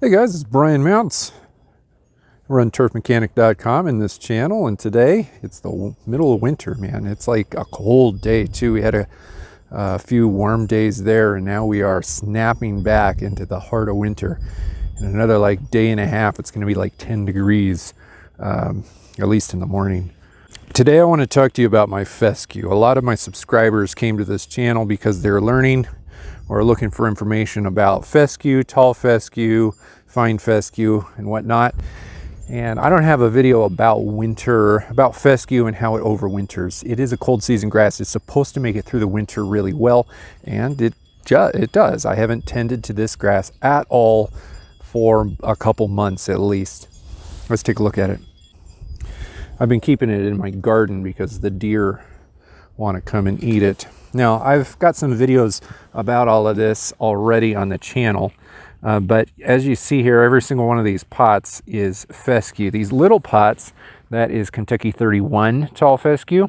Hey guys, it's Brian Mounts. I run turfmechanic.com in this channel, and today it's the middle of winter, man. It's like a cold day too. We had a few warm days there, and now we are snapping back into the heart of winter. In another like day and a half, it's going to be like 10 degrees, at least in the morning. Today I want to talk to you about my fescue. A lot of my subscribers came to this channel because they're learning or looking for information about fescue, tall fescue, fine fescue, and whatnot. And I don't have a video about fescue and how it overwinters. It is a cold season grass. It's supposed to make it through the winter really well, and it does. I haven't tended to this grass at all for a couple months at least. Let's take a look at it. I've been keeping it in my garden because the deer want to come and eat it. Now, I've got some videos about all of this already on the channel, but as you see here, every single one of these pots is fescue. These little pots, that is Kentucky 31 tall fescue.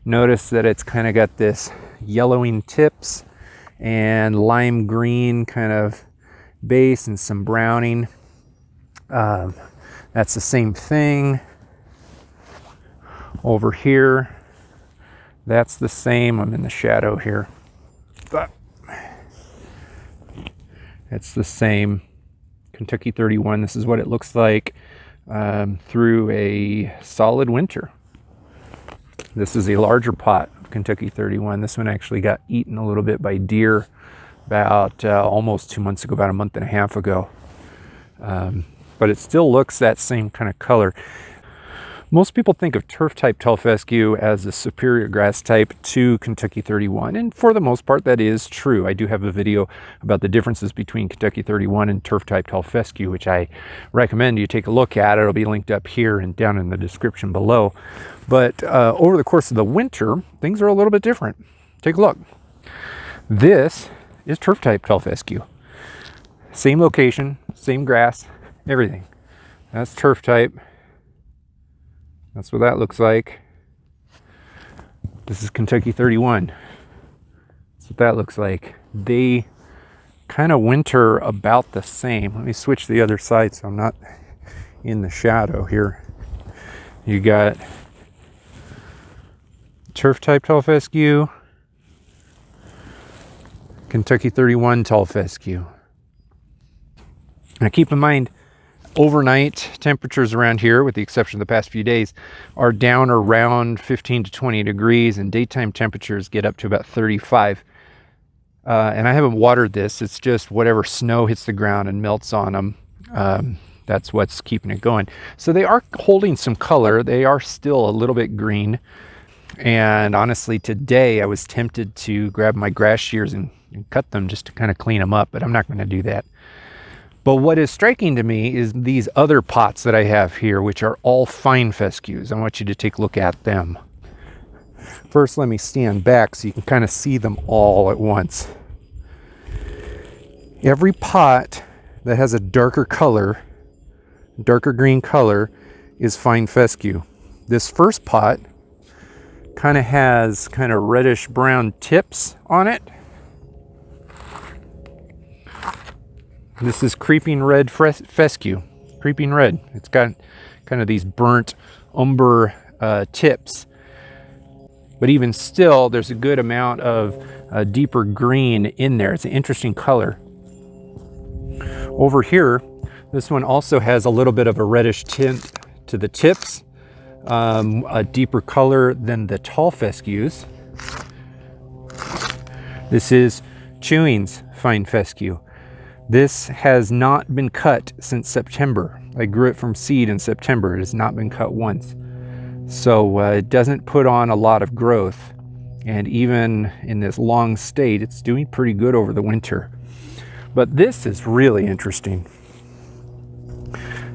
Notice that it's kind of got this yellowing tips and lime green kind of base and some browning. That's the same thing over here. That's the same. I'm in the shadow here, but it's the same Kentucky 31. This is what it looks like through a solid winter. This is a larger pot of Kentucky 31. This one actually got eaten a little bit by deer about almost 2 months ago, about a month and a half ago. But it still looks that same kind of color. Most people think of Turf Type Tall Fescue as a superior grass type to Kentucky 31, and for the most part that is true. I do have a video about the differences between Kentucky 31 and Turf Type Tall Fescue, which I recommend you take a look at. It'll be linked up here and down in the description below. But over the course of the winter, things are a little bit different. Take a look. This is Turf Type Tall Fescue. Same location, same grass, everything. That's Turf Type. That's what that looks like. This is Kentucky 31. That's what that looks like. They kind of winter about the same. Let me switch the other side so I'm not in the shadow here. You got Turf Type Tall Fescue, Kentucky 31 Tall Fescue. Now keep in mind, overnight temperatures around here, with the exception of the past few days, are down around 15 to 20 degrees, and daytime temperatures get up to about 35. And I haven't watered this. It's just whatever snow hits the ground and melts on them. That's what's keeping it going. So they are holding some color. They are still a little bit green. And honestly, today I was tempted to grab my grass shears and cut them just to kind of clean them up, but I'm not going to do that. But what is striking to me is these other pots that I have here, which are all fine fescues. I want you to take a look at them. First, let me stand back so you can kind of see them all at once. Every pot that has a darker color, darker green color, is fine fescue. This first pot kind of has kind of reddish brown tips on it. This is creeping red fescue, creeping red. It's got kind of these burnt umber tips. But even still, there's a good amount of deeper green in there. It's an interesting color. Over here, this one also has a little bit of a reddish tint to the tips, a deeper color than the tall fescues. This is Chewing's fine fescue. This has not been cut since September. I grew it from seed in September. It has not been cut once. So it doesn't put on a lot of growth. And even in this long state, it's doing pretty good over the winter. But this is really interesting.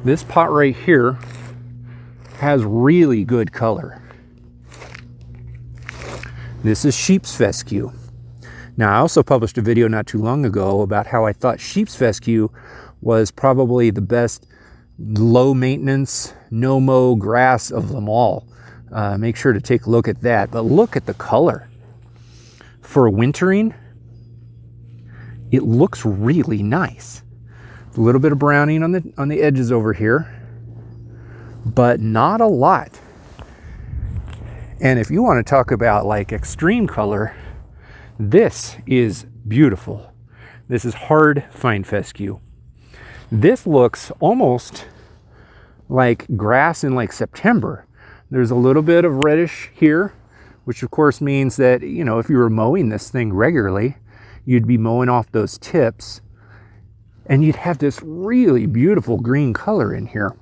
This pot right here has really good color. This is sheep's fescue. Now, I also published a video not too long ago about how I thought sheep's fescue was probably the best low maintenance, no-mow grass of them all. Make sure to take a look at that. But look at the color. For wintering, it looks really nice. A little bit of browning on the edges over here, but not a lot. And if you want to talk about like extreme color, this is beautiful. This is hard fine fescue. This looks almost like grass in like September. There's a little bit of reddish here, which of course means that, you know, if you were mowing this thing regularly, you'd be mowing off those tips and you'd have this really beautiful green color in here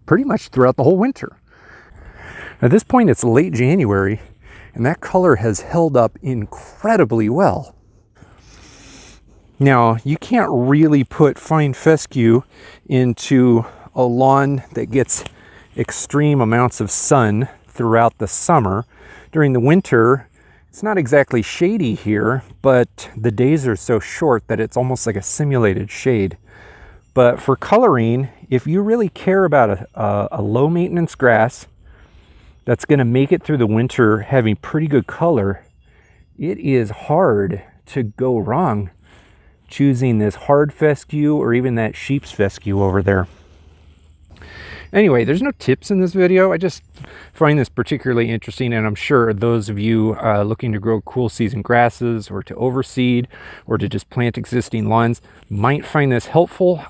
pretty much throughout the whole winter. At this point, it's late January, and that color has held up incredibly well. Now, you can't really put fine fescue into a lawn that gets extreme amounts of sun throughout the summer. During the winter, it's not exactly shady here, but the days are so short that it's almost like a simulated shade. But for coloring, if you really care about a low maintenance grass that's going to make it through the winter having pretty good color, it is hard to go wrong choosing this hard fescue or even that sheep's fescue over there. Anyway, there's no tips in this video. I just find this particularly interesting, and I'm sure those of you looking to grow cool season grasses or to overseed or to just plant existing lawns might find this helpful.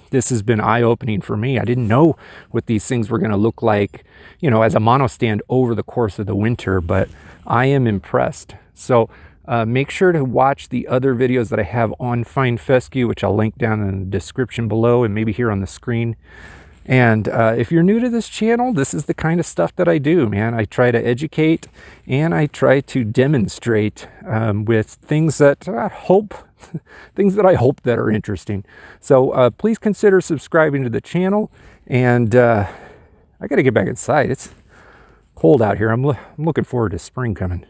This has been eye-opening for me. I didn't know what these things were going to look like, you know, as a monostand over the course of the winter, but I am impressed. So make sure to watch the other videos that I have on fine fescue, which I'll link down in the description below and maybe here on the screen. And if you're new to this channel, this is the kind of stuff that I do, man. I try to educate and I try to demonstrate with things that I hope that are interesting. So please consider subscribing to the channel. And I got to get back inside. It's cold out here. I'm looking forward to spring coming.